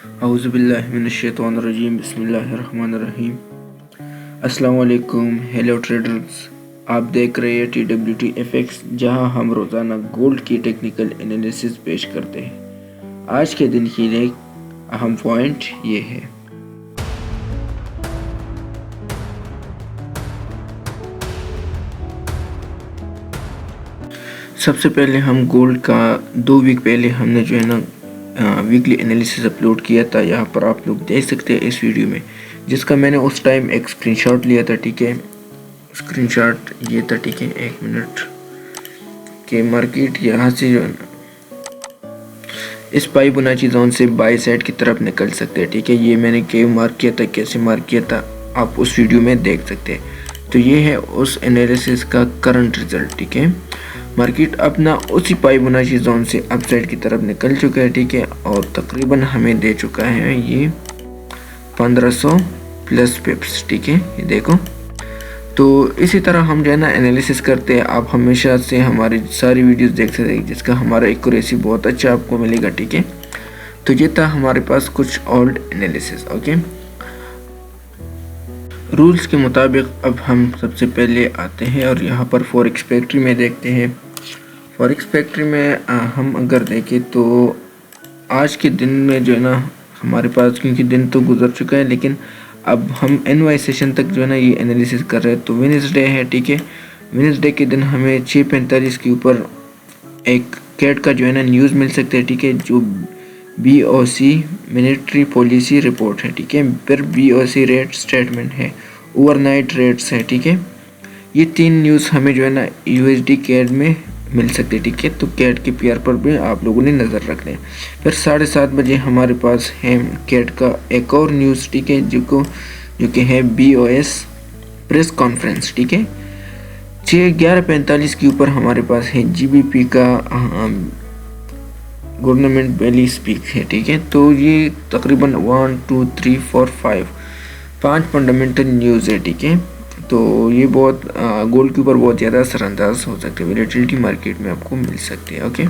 औज़ुबिल्लाहिमिनश्शैतानिर्रजीम बिस्मिल्लाहिर्रहमानिर्रहीम। अस्सलाम वालेकुम, हेलो ट्रेडर्स। आप देख रहे हैं TWT-FX, जहां हम रोज़ाना गोल्ड की टेक्निकल एनालिसिस पेश करते हैं। आज के दिन की एक अहम पॉइंट ये है। सबसे पहले हम गोल्ड का 2 वीक पहले हमने जो है ना वीकली एनालिसिस अपलोड किया था। यहाँ पर आप लोग देख सकते हैं इस वीडियो में, जिसका मैंने उस टाइम एक स्क्रीनशॉट लिया था। ठीक है, स्क्रीनशॉट ये था। ठीक है, 1 मिनट के मार्केट यहाँ से जो है ना इस फिबोनाची जोन से बाई साइड की तरफ निकल सकते हैं। ठीक है, ये मैंने क्यों मार्क किया था, कैसे मार्क किया था, आप उस वीडियो में देख सकते हैं। तो ये है उस एनालिसिस का करंट रिजल्ट। ठीक है, मार्केट अपना उसी फिबोनाची जोन से अपसाइड की तरफ निकल चुका है। ठीक है, और तकरीबन हमें दे चुका है ये 1500 प्लस पिप्स। ठीक है, ये देखो। तो इसी तरह हम जो है ना एनालिसिस करते हैं। आप हमेशा से हमारी सारी वीडियोस देख सकते हैं, जिसका हमारा एक्यूरेसी बहुत अच्छा आपको मिलेगा। ठीक है, तो ये था हमारे पास कुछ ओल्ड एनालिसिस। ओके, रूल्स के मुताबिक अब हम सबसे पहले आते हैं और यहाँ पर फॉरेक्स फैक्ट्री में देखते हैं। फॉरेक्स फैक्ट्री में हम अगर देखें तो आज के दिन में जो है ना हमारे पास, क्योंकि दिन तो गुजर चुका है, लेकिन अब हम NY सेशन तक जो है ना ये एनालिसिस कर रहे हैं। तो वेडनेसडे है। ठीक है, वेडनेसडे के दिन हमें 6:45 के ऊपर एक कैट का जो है ना न्यूज़ मिल सकता है। ठीक है, जो BOC मिलिट्री पॉलिसी रिपोर्ट है। ठीक है, फिर BOC रेट स्टेटमेंट है, ओवरनाइट रेट्स है। ठीक है, ये 3 न्यूज़ हमें जो है ना USD कैट में मिल सकते हैं। ठीक है, तो कैट के पेयर पर भी आप लोगों ने नज़र रखना है। फिर 7:30 बजे हमारे पास है कैट का एक और न्यूज़। ठीक है, जो कि है BOS प्रेस कॉन्फ्रेंस। ठीक है, 11:45 के ऊपर हमारे पास है GBP का गवर्नमेंट वैली स्पीक है। ठीक है, तो ये तकरीबन 1 2 3 4 5 फंडामेंटल न्यूज़ है। ठीक है, तो ये बहुत गोल्ड के ऊपर बहुत ज़्यादा असरअंदाज हो सकते हैं, वोलेटिलिटी मार्केट में आपको मिल सकती है। ओके,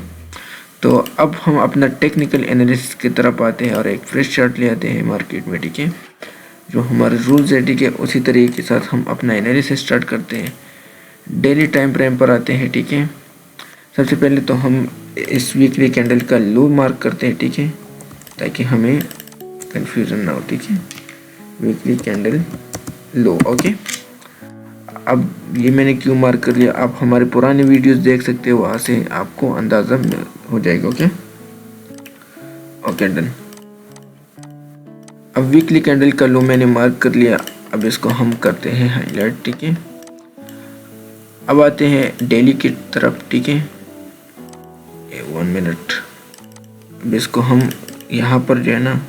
तो अब हम अपना टेक्निकल एनालिसिस की तरफ आते हैं और एक फ्रेश चार्ट ले आते हैं मार्केट में। ठीक है, जो हमारे रूल्स है। ठीक है, उसी तरीके के साथ हम अपना एनालिसिस स्टार्ट करते हैं। डेली टाइम फ्रेम पर आते हैं। ठीक है, सबसे पहले तो हम इस वीकली कैंडल का लो मार्क करते हैं। ठीक है, ताकि हमें कंफ्यूजन ना हो। ठीक है, वीकली कैंडल लो। ओके, अब ये मैंने क्यों मार्क कर लिया, आप हमारे पुराने वीडियोस देख सकते हो, वहाँ से आपको अंदाज़ा हो जाएगा। Okay okay, done. अब वीकली कैंडल का लो मैंने मार्क कर लिया। अब इसको हम करते हैं हाईलाइट। ठीक है, अब आते हैं डेली की तरफ। ठीक है, 1 मिनट। अब इसको हम यहाँ पर जो है ना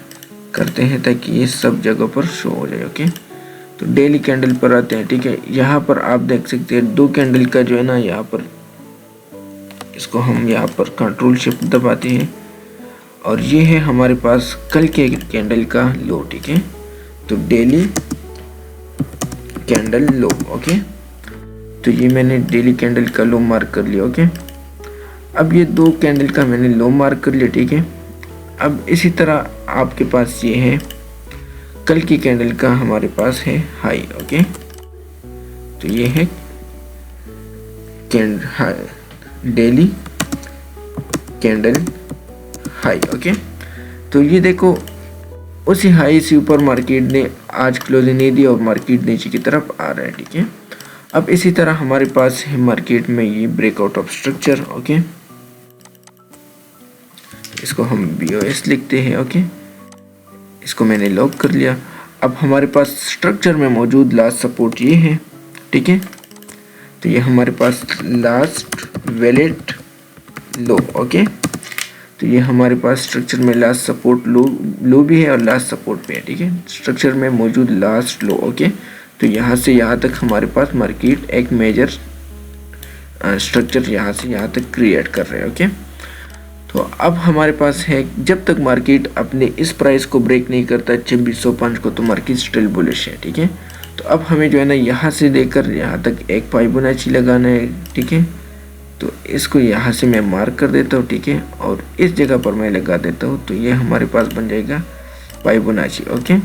करते हैं ताकि ये सब जगह पर शो हो जाए। ओके, तो डेली कैंडल पर आते हैं। ठीक है, यहाँ पर आप देख सकते हैं 2 कैंडल का जो है ना यहाँ पर, इसको हम यहाँ पर कंट्रोल शिफ्ट दबाते हैं और ये है हमारे पास कल के कैंडल का लो। ठीक है, तो डेली कैंडल लो। ओके, तो ये मैंने डेली कैंडल का लो मार्क कर लिया। ओके, अब ये 2 कैंडल का मैंने लो मार्क कर लिया। ठीक है, अब इसी तरह आपके पास ये है कल की कैंडल का हमारे पास है हाई। ओके, तो ये है डेली कैंडल हाई। ओके, तो ये देखो उसी हाई से ऊपर मार्केट ने आज क्लोजिंग नहीं दी और मार्केट नीचे की तरफ आ रहा है। ठीक है, अब इसी तरह हमारे पास है मार्केट में ये ब्रेकआउट ऑफ स्ट्रक्चर। ओके, इसको हम BOS लिखते हैं। ओके, इसको मैंने लॉक कर लिया। अब हमारे पास स्ट्रक्चर में मौजूद लास्ट सपोर्ट ये है। ठीक है, तो ये हमारे पास लास्ट वैलिड लो। ओके, तो ये हमारे पास स्ट्रक्चर में लास्ट सपोर्ट लो भी है और लास्ट सपोर्ट भी है। ठीक है, स्ट्रक्चर में मौजूद लास्ट लो। ओके, तो यहाँ से यहाँ तक हमारे पास मार्केट एक मेजर स्ट्रक्चर यहाँ से यहाँ तक क्रिएट कर रहे हैं। ओके, तो अब हमारे पास है जब तक मार्केट अपने इस प्राइस को ब्रेक नहीं करता 2605 को, तो मार्केट स्टिल बुलिश है। ठीक है, तो अब हमें जो है ना यहाँ से लेकर यहाँ तक एक फिबोनाची लगाना है। ठीक है, तो इसको यहाँ से मैं मार्क कर देता हूँ। ठीक है, और इस जगह पर मैं लगा देता हूँ। तो ये हमारे पास बन जाएगा फाइबोनाची। ओके,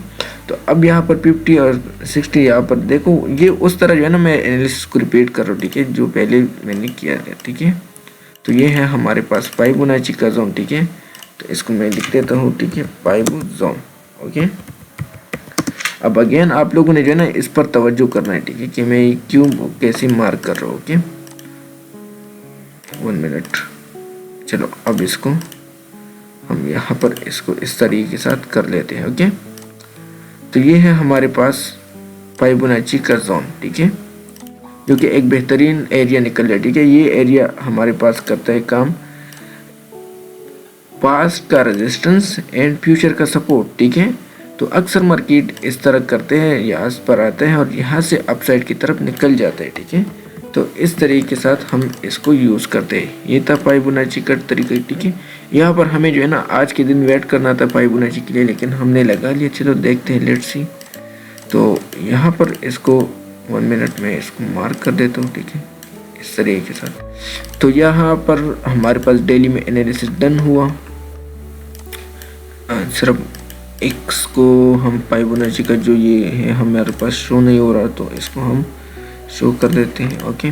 तो अब यहाँ पर 50 और 60 यहाँ पर देखो, ये उस तरह जो है ना मैं एनालिसिस को रिपीट कर रहा हूँ, ठीक है, जो पहले मैंने किया था, ठीक है। तो ये है हमारे पास फाइबोनाची का जोन, ठीक है। तो इसको मैं लिख देता हूँ, ठीक है, फाइबो जोन। ओके, अब अगेन आप लोगों ने जो है ना इस पर तवज्जो करना है, ठीक है, कि मैं क्यों कैसे मार्क कर रहा हूँ। Okay, 1 minute. चलो अब इसको हम यहाँ पर इसको इस तरीके के साथ कर लेते हैं। ओके, तो ये है हमारे पास फाइबोनाची का जोन, ठीक है, जो कि एक बेहतरीन एरिया निकल रहा है, ठीक है। ये एरिया हमारे पास करता है काम पास्ट का रेजिस्टेंस एंड फ्यूचर का सपोर्ट, ठीक है। तो अक्सर मार्केट इस तरह करते हैं, यहाँ पर आते हैं और यहाँ से अपसाइड की तरफ निकल जाते हैं, ठीक है। तो इस तरीके के साथ हम इसको यूज़ करते हैं। ये था फाइबोनाची का तरीका, ठीक है। यहाँ पर हमें जो है ना आज के दिन वेट करना था फाइबोनाची के लिए, लेकिन हमने लगा लिया। चलो देखते हैं, लेट्स सी। तो यहाँ पर इसको 1 मिनट में इसको मार्क कर देता हूँ, ठीक है, इस तरीके के साथ। तो यहाँ पर हमारे पास डेली में एनालिसिस डन हुआ। सिर्फ एक्स को हम फाइबोनाची का जो ये है हमारे पास शो नहीं हो रहा, तो इसको हम शो कर देते हैं। ओके,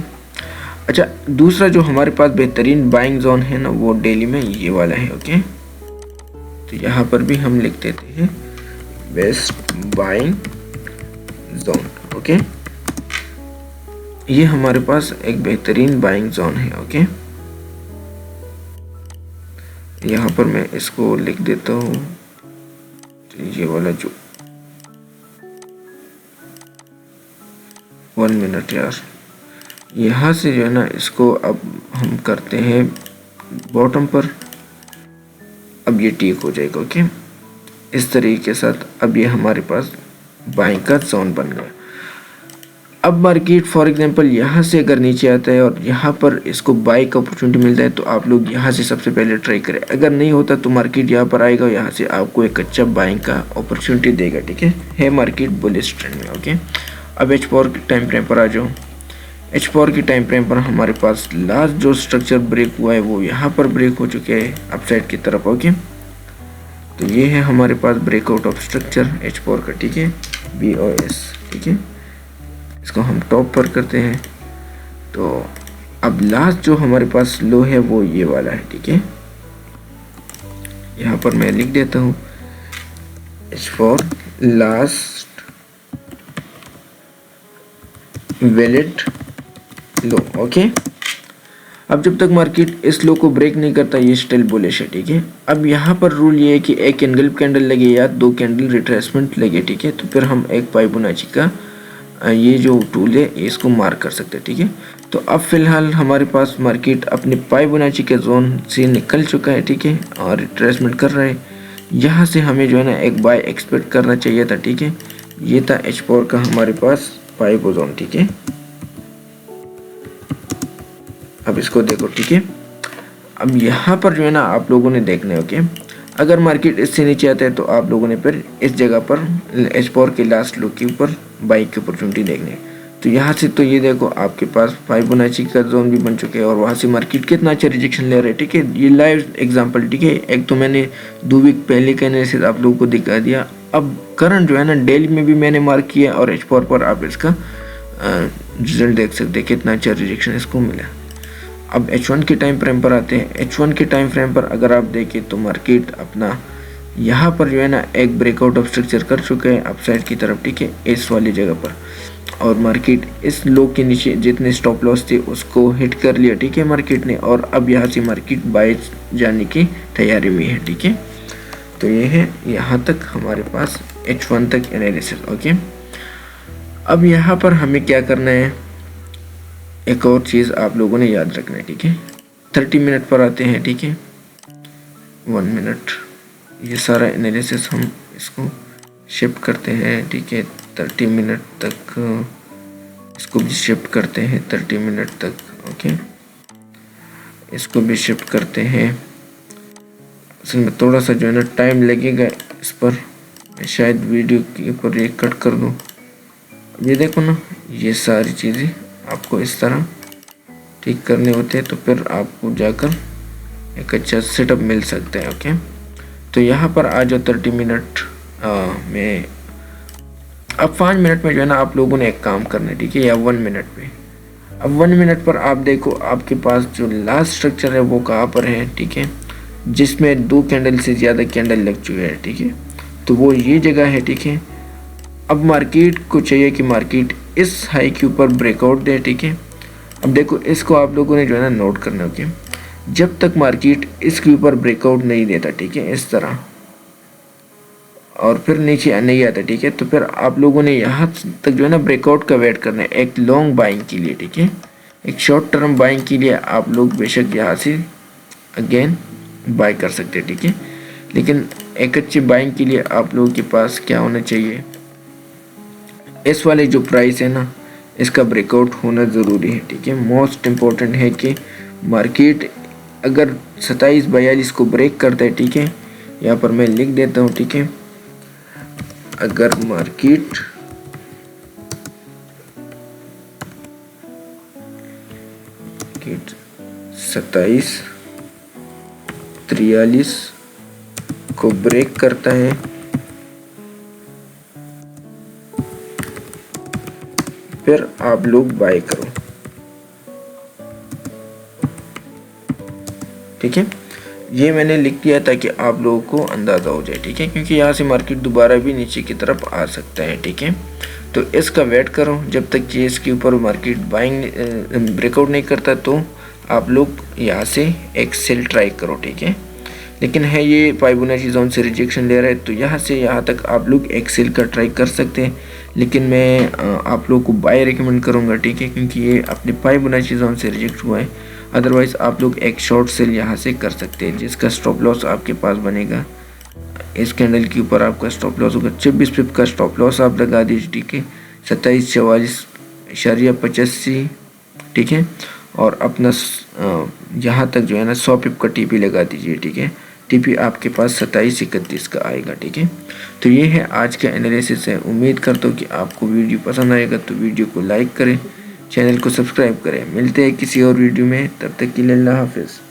अच्छा, दूसरा जो हमारे पास बेहतरीन बाइंग जोन है ना, वो डेली में ये वाला है। ओके, तो यहाँ पर भी हम लिख देते हैं बेस्ट बाइंग जोन। ओके, ये हमारे पास एक बेहतरीन बाइंग जोन है। ओके, यहाँ पर मैं इसको लिख देता हूँ, तो ये वाला जो 1 मिनट यार, यहाँ से जो है ना इसको अब हम करते हैं बॉटम पर। अब ये ठीक हो जाएगा। ओके, इस तरीके के साथ अब ये हमारे पास बाइंग का जोन बन गया। अब मार्केट फॉर एग्जांपल यहाँ से अगर नीचे आता है और यहाँ पर इसको बाई का अपॉर्चुनिटी मिलता है, तो आप लोग यहाँ से सबसे पहले ट्राई करें। अगर नहीं होता तो मार्केट यहाँ पर आएगा, यहाँ से आपको एक अच्छा बाइंग का अपॉर्चुनिटी देगा, ठीक है मार्केट बुलिश ट्रेंड में। ओके, अब H4 के टाइम फ्रेम पर आ जाओ। H4 के टाइम फ्रेम पर हमारे पास लास्ट जो स्ट्रक्चर ब्रेक हुआ है वो यहाँ पर ब्रेक हो चुके हैं अपसाइड की तरफ। ओके, तो ये है हमारे पास ब्रेकआउट ऑफ स्ट्रक्चर H4 का, ठीक है, BOS, ठीक है। इसको हम टॉप पर करते हैं। तो अब लास्ट जो हमारे पास लो है वो ये वाला है, ठीक है। यहाँ पर मैं लिख देता हूँ H4 लास्ट वैलिड लो। ओके, अब जब तक मार्केट इस लो को ब्रेक नहीं करता ये स्टिल बुलिश है, ठीक है। अब यहाँ पर रूल ये है कि एक एंगल्फ कैंडल लगे या 2 कैंडल रिट्रेसमेंट लगे, ठीक है, तो फिर हम एक फाइबोनाची का ये जो टूल है इसको मार्क कर सकते हैं, ठीक है। तो अब फिलहाल हमारे पास मार्केट अपने फाइबोनाची के जोन से निकल चुका है, ठीक है, और रिट्रेसमेंट कर रहा है। यहाँ से हमें जो है ना एक बाय एक्सपेक्ट करना चाहिए था, ठीक है। ये था H4 का हमारे पास फाइबो जोन, ठीक है। अब इसको देखो, ठीक है। अब यहाँ पर जो है ना आप लोगों ने देखना है। ओके, अगर मार्केट इससे नीचे आता है तो आप लोगों ने फिर इस जगह पर H4 के लास्ट लो के ऊपर बाई की अपॉर्चुनिटी देखनी है। तो यहाँ से तो ये देखो आपके पास फाइबोनाची का जोन भी बन चुके हैं और वहाँ से मार्केट कितना अच्छा रिजेक्शन ले रहा है, ठीक है। ये लाइव एग्जांपल, ठीक है। एक तो मैंने 2 वीक पहले का एनालिसिस आप लोगों को दिखा दिया। अब करंट जो है ना डेली में भी मैंने मार्क किया और H4 पर आप इसका रिजल्ट देख सकते हैं, कितना अच्छा रिजेक्शन इसको मिला। अब H1 के टाइम फ्रेम पर आते हैं। H1 के टाइम फ्रेम पर अगर आप देखें तो मार्केट अपना यहाँ पर जो है ना एक ब्रेकआउट ऑफ स्ट्रक्चर कर चुका है अपसाइड की तरफ, ठीक है, इस वाली जगह पर। और मार्केट इस लो के नीचे जितने स्टॉप लॉस थे उसको हिट कर लिया, ठीक है, मार्केट ने। और अब यहाँ से मार्केट बाय जाने की तैयारी में है, ठीक है। तो ये है यहाँ तक हमारे पास H1 तक एनालिसिस। ओके, अब यहाँ पर हमें क्या करना है, एक और चीज़ आप लोगों ने याद रखना है, ठीक है। 30 मिनट पर आते हैं, ठीक है, 1 मिनट। ये सारा एनालिसिस हम इसको शिफ्ट करते हैं, ठीक है, 30 मिनट तक इसको भी शिफ्ट करते हैं 30 मिनट तक। ओके, इसको भी शिफ्ट करते हैं। असल में थोड़ा सा जो है ना टाइम लगेगा इस पर, मैं शायद वीडियो के ऊपर एक कट कर दूँ। ये देखो ना, ये सारी चीज़ें आपको इस तरह ठीक करने होते हैं, तो फिर आपको जाकर एक अच्छा सेटअप मिल सकता है। ओके, तो यहाँ पर आ जाओ 30 मिनट मैं अब 5 मिनट में जो है ना आप लोगों ने एक काम करना है, ठीक है, या 1 मिनट पे। अब 1 मिनट पर आप देखो आपके पास जो लास्ट स्ट्रक्चर है वो कहाँ पर है, ठीक है, जिसमें 2 कैंडल से ज़्यादा कैंडल लग चुके हैं, ठीक है, तो वो ये जगह है, ठीक है। अब मार्केट को चाहिए कि मार्केट इस हाई के ऊपर ब्रेकआउट दे, ठीक है। अब देखो इसको आप लोगों ने जो है ना नोट करना, ओके। जब तक मार्केट इसके ऊपर ब्रेकआउट नहीं देता, ठीक है, इस तरह, और फिर नीचे नहीं आता, ठीक है, तो फिर आप लोगों ने यहाँ तक जो है ना ब्रेकआउट का वेट करना है एक लॉन्ग बाइंग के लिए, ठीक है। एक शॉर्ट टर्म बाइंग के लिए आप लोग बेशक यहाँ से अगेन बाय कर सकते हैं, ठीक है, लेकिन एक अच्छी बाइंग के लिए आप लोगों के पास क्या होना चाहिए, इस वाले जो प्राइस है ना इसका ब्रेकआउट होना ज़रूरी है, ठीक है। मोस्ट इम्पोर्टेंट है कि मार्केट अगर 2742 को ब्रेक करता है, ठीक है, यहाँ पर मैं लिख देता हूँ, ठीक है, अगर मार्केट 2743 को ब्रेक करता है फिर आप लोग बाय करो, ठीक है। ये मैंने लिख दिया ताकि आप लोगों को अंदाज़ा हो जाए, ठीक है, क्योंकि यहाँ से मार्केट दोबारा भी नीचे की तरफ आ सकता है, ठीक है। तो इसका वेट करो जब तक ये इसके ऊपर मार्केट बाइंग ब्रेकआउट नहीं करता, तो आप लोग यहाँ से एक सेल ट्राई करो, ठीक है। लेकिन है ये फाइबोनाची जोन से रिजेक्शन ले रहा है, तो यहाँ से यहाँ तक आप लोग एक सेल का ट्राई कर सकते हैं, लेकिन मैं आप लोगों को बाय रिकमेंड करूँगा, ठीक है, क्योंकि ये अपने फाइबोनाची जोन से रिजेक्ट हुआ है। अदरवाइज़ आप लोग एक शॉर्ट सेल यहाँ से कर सकते हैं, जिसका स्टॉप लॉस आपके पास बनेगा, इस कैंडल के ऊपर आपका स्टॉप लॉस होगा 26 पिप का स्टॉप लॉस आप लगा दीजिए, ठीक है, 2744.85, ठीक है, और अपना यहाँ तक जो है ना 100 पिप का टीपी लगा दीजिए, ठीक है। टीपी आपके पास 2731 का आएगा, ठीक है। तो ये है आज का एनालिसिस है। उम्मीद करता हूँ कि आपको वीडियो पसंद आएगा, तो वीडियो को लाइक करें, चैनल को सब्सक्राइब करें। मिलते हैं किसी और वीडियो में, तब तक के लिए अल्लाह हाफिज़।